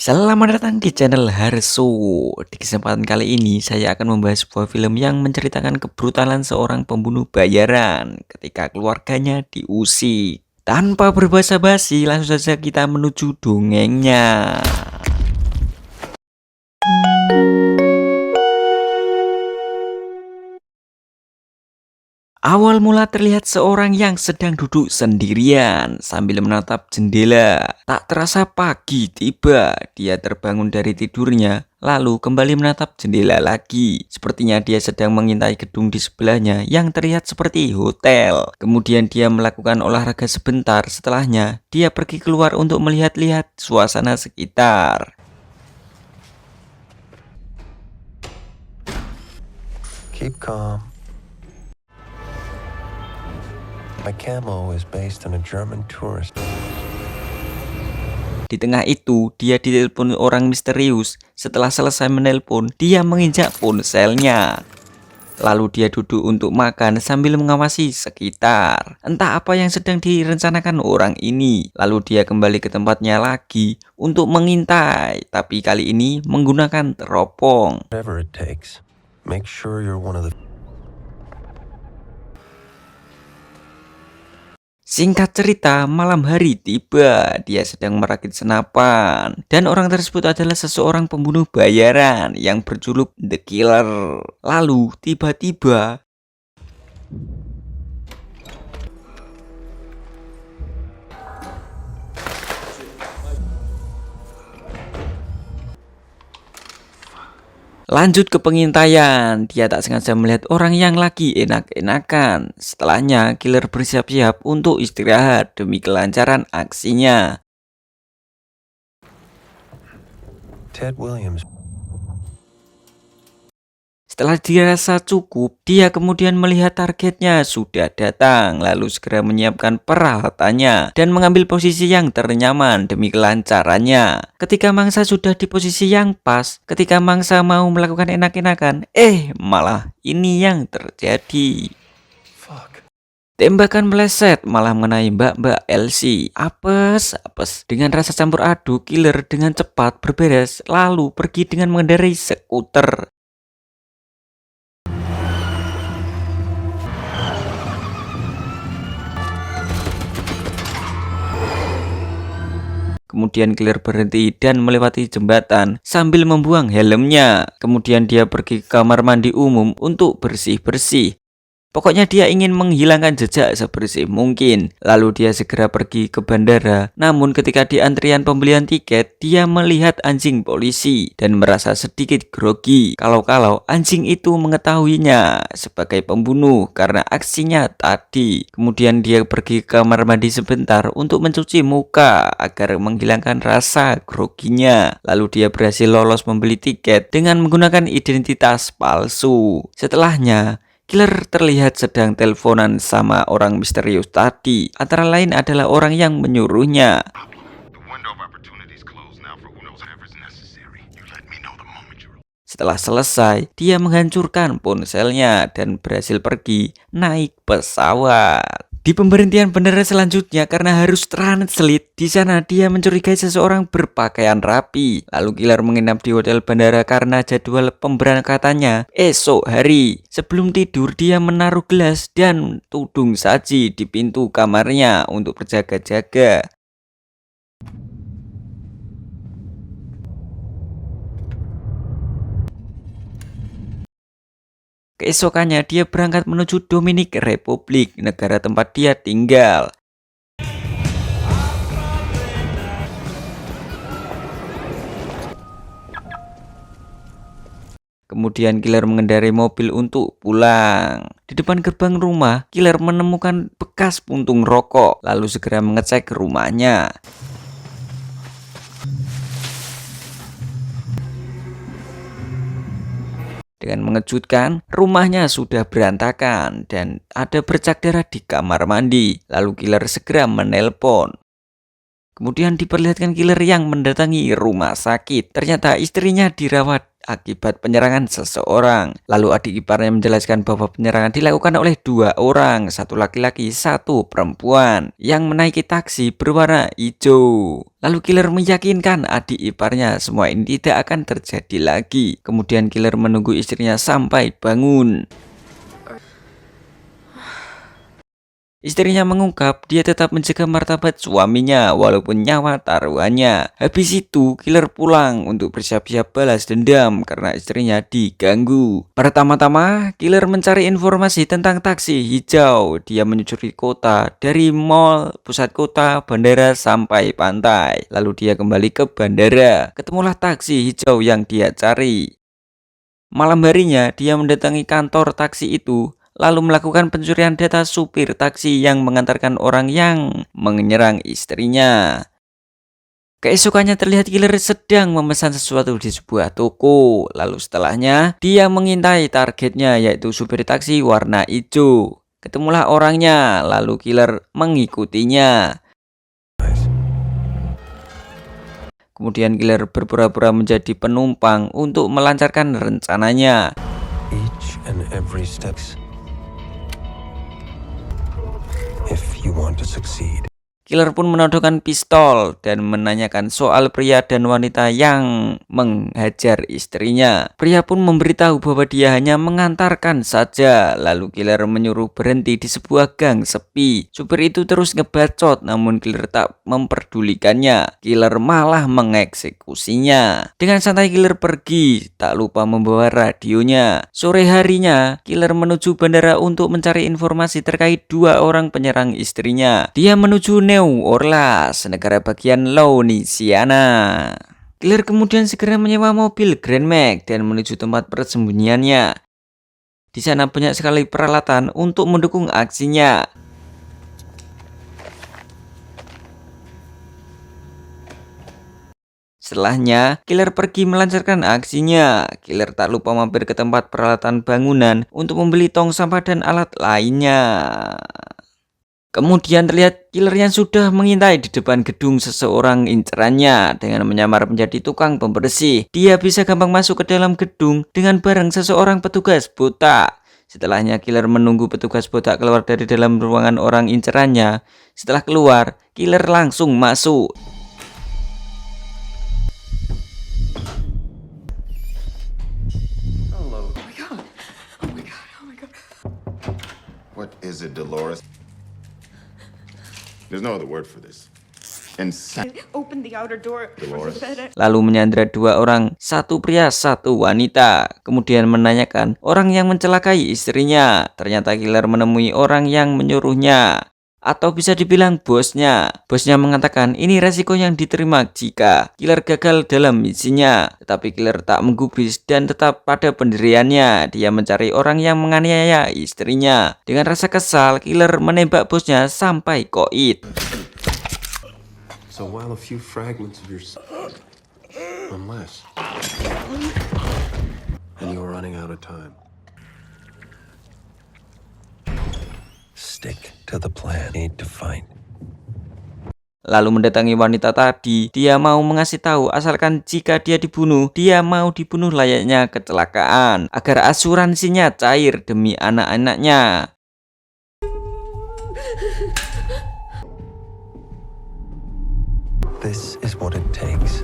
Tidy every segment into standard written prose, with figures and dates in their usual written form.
Selamat datang di channel Harso. Di kesempatan kali ini saya akan membahas sebuah film yang menceritakan kebrutalan seorang pembunuh bayaran ketika keluarganya diusik. Tanpa berbasa-basi, langsung saja kita menuju dongengnya. Awal mula terlihat seorang yang sedang duduk sendirian sambil menatap jendela. Tak terasa pagi tiba, dia terbangun dari tidurnya, lalu kembali menatap jendela lagi. Sepertinya dia sedang mengintai gedung di sebelahnya yang terlihat seperti hotel. Kemudian dia melakukan olahraga sebentar, setelahnya dia pergi keluar untuk melihat-lihat suasana sekitar. Keep calm. My camo is based on a German tourist. Di tengah itu, dia ditelepon orang misterius. Setelah selesai menelpon, dia menginjak ponselnya. Lalu dia duduk untuk makan sambil mengawasi sekitar. Entah apa yang sedang direncanakan orang ini. Lalu dia kembali ke tempatnya lagi untuk mengintai. Tapi kali ini menggunakan teropong. Whatever it takes. Make sure you're one of the... Singkat cerita, malam hari tiba. Dia sedang merakit senapan. Dan orang tersebut adalah seseorang pembunuh bayaran yang berjuluk The Killer. Lalu tiba-tiba lanjut ke pengintaian. Dia tak sengaja melihat orang yang lagi enak-enakan. Setelahnya, killer bersiap-siap untuk istirahat demi kelancaran aksinya. Ted Williams. Setelah dirasa cukup, dia kemudian melihat targetnya sudah datang, lalu segera menyiapkan peralatannya dan mengambil posisi yang ternyaman demi kelancarannya. Ketika mangsa sudah di posisi yang pas, ketika mangsa mau melakukan enak-enakan, malah ini yang terjadi. Fuck. Tembakan meleset malah mengenai Mbak Elsie. Apes. Dengan rasa campur aduk, killer dengan cepat berberes lalu pergi dengan mengendarai skuter. Kemudian killer berhenti dan melewati jembatan sambil membuang helmnya. Kemudian dia pergi ke kamar mandi umum untuk bersih-bersih. Pokoknya dia ingin menghilangkan jejak sebersih mungkin. Lalu dia segera pergi ke bandara. Namun ketika di antrian pembelian tiket, dia melihat anjing polisi dan merasa sedikit grogi. Kalau anjing itu mengetahuinya sebagai pembunuh karena aksinya tadi. Kemudian dia pergi ke kamar mandi sebentar untuk mencuci muka agar menghilangkan rasa groginya. Lalu dia berhasil lolos membeli tiket dengan menggunakan identitas palsu. Setelahnya, killer terlihat sedang teleponan sama orang misterius tadi. Antara lain adalah orang yang menyuruhnya. Setelah selesai, dia menghancurkan ponselnya dan berhasil pergi naik pesawat. Di pemberhentian bandara selanjutnya karena harus translate, di sana dia mencurigai seseorang berpakaian rapi. Lalu killer menginap di hotel bandara karena jadwal pemberangkatannya esok hari. Sebelum tidur dia menaruh gelas dan tudung saji di pintu kamarnya untuk berjaga-jaga. Keesokannya dia berangkat menuju Dominik Republik, negara tempat dia tinggal. Kemudian killer mengendarai mobil untuk pulang. Di depan gerbang rumah, killer menemukan bekas puntung rokok, lalu segera mengecek rumahnya. Dengan mengejutkan, rumahnya sudah berantakan dan ada bercak darah di kamar mandi. Lalu killer segera menelpon. Kemudian diperlihatkan killer yang mendatangi rumah sakit. Ternyata istrinya dirawat akibat penyerangan seseorang. Lalu adik iparnya menjelaskan bahwa penyerangan dilakukan oleh 2 orang, satu laki-laki, satu perempuan, yang menaiki taksi berwarna hijau. Lalu killer meyakinkan adik iparnya semua ini tidak akan terjadi lagi. Kemudian killer menunggu istrinya sampai bangun. Istrinya mengungkap dia tetap menjaga martabat suaminya walaupun nyawa taruhannya. Habis itu killer pulang untuk bersiap-siap balas dendam karena istrinya diganggu. Pertama-tama killer mencari informasi tentang taksi hijau. Dia menyusuri kota dari mall, pusat kota, bandara sampai pantai. Lalu dia kembali ke bandara. Ketemulah taksi hijau yang dia cari. Malam harinya dia mendatangi kantor taksi itu, lalu melakukan pencurian data supir taksi yang mengantarkan orang yang menyerang istrinya. Keesokannya terlihat killer sedang memesan sesuatu di sebuah toko. Lalu setelahnya dia mengintai targetnya yaitu supir taksi warna hijau. Ketemulah orangnya, lalu killer mengikutinya. Kemudian killer berpura-pura menjadi penumpang untuk melancarkan rencananya. Each and every step. If you want to succeed. Killer pun menodongkan pistol dan menanyakan soal pria dan wanita yang menghajar istrinya. Pria pun memberitahu bahwa dia hanya mengantarkan saja. Lalu killer menyuruh berhenti di sebuah gang sepi. Supir itu terus ngebacot namun killer tak memperdulikannya. Killer malah mengeksekusinya. Dengan santai killer pergi, tak lupa membawa radionya. Sore harinya, killer menuju bandara untuk mencari informasi terkait 2 orang penyerang istrinya. Dia menuju New Orleans, negara bagian Louisiana. Killer kemudian segera menyewa mobil Grand Max dan menuju tempat persembunyiannya. Di sana banyak sekali peralatan untuk mendukung aksinya. Setelahnya, killer pergi melancarkan aksinya. Killer tak lupa mampir ke tempat peralatan bangunan untuk membeli tong sampah dan alat lainnya. Kemudian terlihat killer yang sudah mengintai di depan gedung seseorang incerannya dengan menyamar menjadi tukang pembersih. Dia bisa gampang masuk ke dalam gedung dengan bareng seseorang petugas botak. Setelahnya killer menunggu petugas botak keluar dari dalam ruangan orang incerannya. Setelah keluar, killer langsung masuk. Hello. Oh my god. Oh my god. Oh my god. What is it, Dolores? There's no other word for this. Insane. Open the outer door. Dolores. Lalu menyandra 2 orang, satu pria, satu wanita. Kemudian menanyakan orang yang mencelakai istrinya. Ternyata killer menemui orang yang menyuruhnya. Atau bisa dibilang bosnya. Bosnya mengatakan ini resiko yang diterima jika killer gagal dalam misinya. Tetapi killer tak menggubris dan tetap pada pendiriannya. Dia mencari orang yang menganiaya istrinya. Dengan rasa kesal, killer menembak bosnya sampai koit. So while a few fragments of yourself, unless, and you're running out of time. Stick to the plan. Need to find. Lalu mendatangi wanita tadi. Dia mau mengasih tahu asalkan jika dia dibunuh, dia mau dibunuh layaknya kecelakaan agar asuransinya cair demi anak-anaknya. This is what it takes.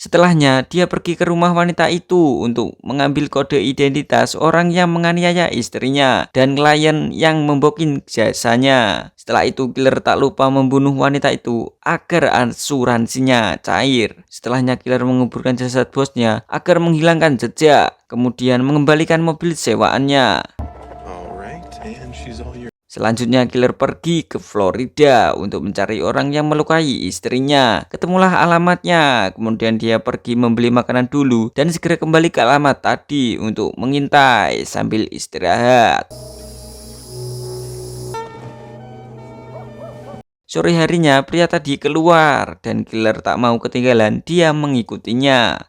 Setelahnya, dia pergi ke rumah wanita itu untuk mengambil kode identitas orang yang menganiaya istrinya dan klien yang memboking jasanya. Setelah itu, killer tak lupa membunuh wanita itu agar asuransinya cair. Setelahnya, killer menguburkan jasad bosnya agar menghilangkan jejak, kemudian mengembalikan mobil sewaannya. Alright, and she's all yours. Selanjutnya killer pergi ke Florida untuk mencari orang yang melukai istrinya. Ketemulah alamatnya, kemudian dia pergi membeli makanan dulu dan segera kembali ke alamat tadi untuk mengintai sambil istirahat. Sore harinya pria tadi keluar dan killer tak mau ketinggalan, dia mengikutinya.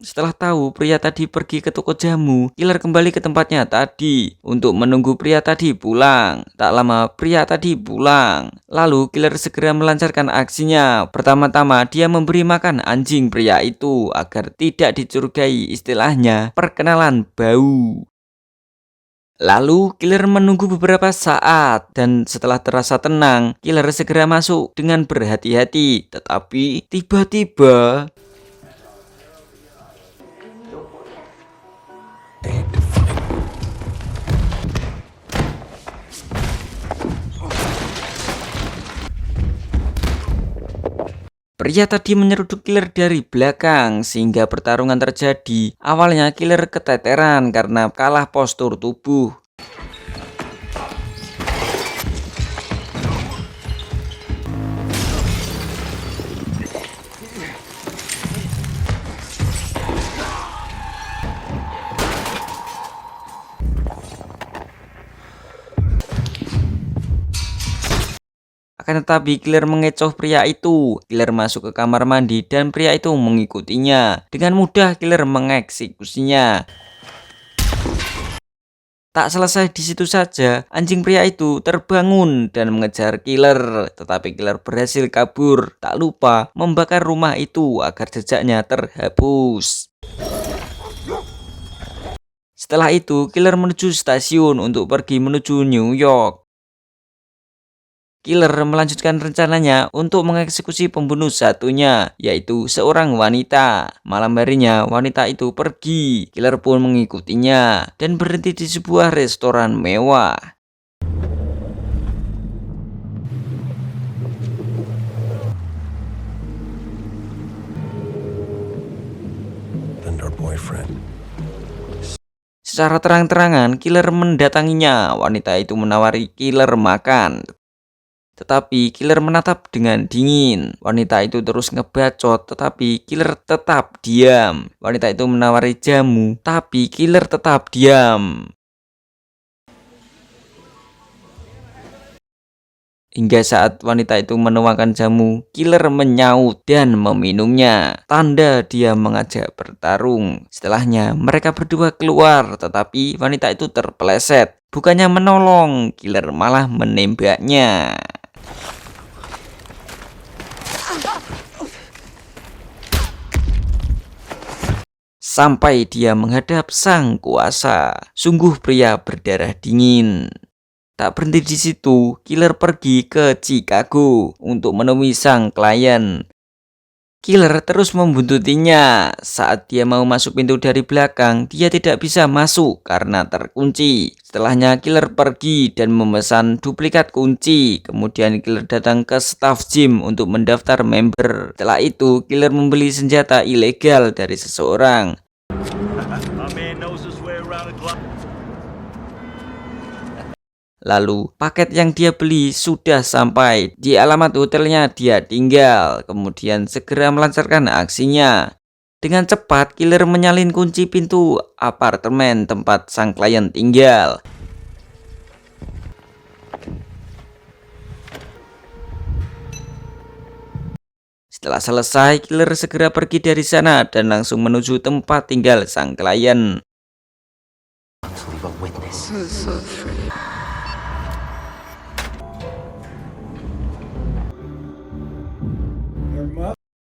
Setelah tahu pria tadi pergi ke toko jamu, killer kembali ke tempatnya tadi untuk menunggu pria tadi pulang. Tak lama pria tadi pulang. Lalu killer segera melancarkan aksinya. Pertama-tama dia memberi makan anjing pria itu agar tidak dicurigai, istilahnya perkenalan bau. Lalu killer menunggu beberapa saat dan setelah terasa tenang, killer segera masuk dengan berhati-hati. Tetapi tiba-tiba pria tadi menyeruduk killer dari belakang sehingga pertarungan terjadi. Awalnya killer keteteran karena kalah postur tubuh. Akan tetapi killer mengecoh pria itu. Killer masuk ke kamar mandi dan pria itu mengikutinya. Dengan mudah killer mengeksekusinya. Tak selesai di situ saja, anjing pria itu terbangun dan mengejar killer. Tetapi killer berhasil kabur. Tak lupa membakar rumah itu agar jejaknya terhapus. Setelah itu, killer menuju stasiun untuk pergi menuju New York. Killer melanjutkan rencananya untuk mengeksekusi pembunuh satunya, yaitu seorang wanita. Malam harinya, wanita itu pergi. Killer pun mengikutinya dan berhenti di sebuah restoran mewah. And her boyfriend. Secara terang-terangan, killer mendatanginya. Wanita itu menawari killer makan. Tetapi killer menatap dengan dingin. Wanita itu terus ngebacot, tetapi killer tetap diam. Wanita itu menawari jamu, tapi killer tetap diam. Hingga saat wanita itu menuangkan jamu, killer menyaut dan meminumnya. Tanda dia mengajak bertarung. Setelahnya mereka berdua keluar, tetapi wanita itu terpeleset. Bukannya menolong, killer malah menembaknya. Sampai dia menghadap sang kuasa. Sungguh pria berdarah dingin. Tak berhenti di situ, killer pergi ke Chicago untuk menemui sang klien. Killer terus membuntutinya. Saat dia mau masuk pintu dari belakang, dia tidak bisa masuk karena terkunci. Setelahnya killer pergi dan memesan duplikat kunci. Kemudian killer datang ke staff gym untuk mendaftar member. Setelah itu, killer membeli senjata ilegal dari seseorang. Lalu paket yang dia beli sudah sampai di alamat hotelnya dia tinggal. Kemudian segera melancarkan aksinya. Dengan cepat killer menyalin kunci pintu apartemen tempat sang klien tinggal. Setelah selesai, killer segera pergi dari sana dan langsung menuju tempat tinggal sang klien.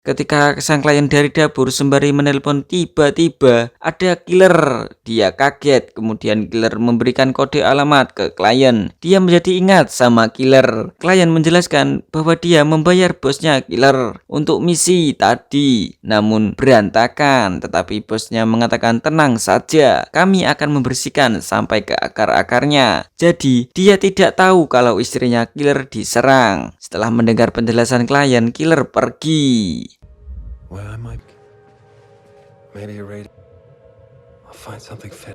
Ketika sang klien dari dapur sembari menelpon, tiba-tiba ada killer. Dia kaget, kemudian killer memberikan kode alamat ke klien. Dia menjadi ingat sama killer. Klien menjelaskan bahwa dia membayar bosnya killer untuk misi tadi, namun berantakan. Tetapi bosnya mengatakan tenang saja, kami akan membersihkan sampai ke akar-akarnya. Jadi dia tidak tahu kalau istrinya killer diserang. Setelah mendengar penjelasan klien, killer pergi. Well, I might. Maybe you're right. I'll find something fit.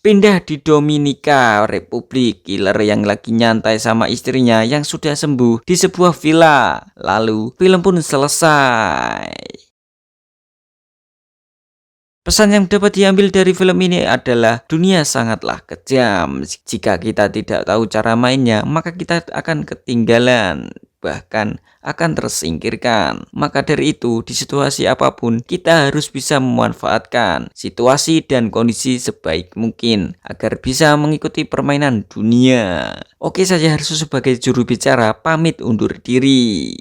Pindah di Dominika Republik. Killer yang lagi nyantai sama istrinya yang sudah sembuh di sebuah villa. Lalu film pun selesai. Pesan yang dapat diambil dari film ini adalah dunia sangatlah kejam. Jika kita tidak tahu cara mainnya, maka kita akan ketinggalan. bahkan akan tersingkirkan. Maka dari itu, di situasi apapun, kita harus bisa memanfaatkan situasi dan kondisi sebaik mungkin agar bisa mengikuti permainan dunia. Oke, saya Harsus sebagai juru bicara pamit undur diri.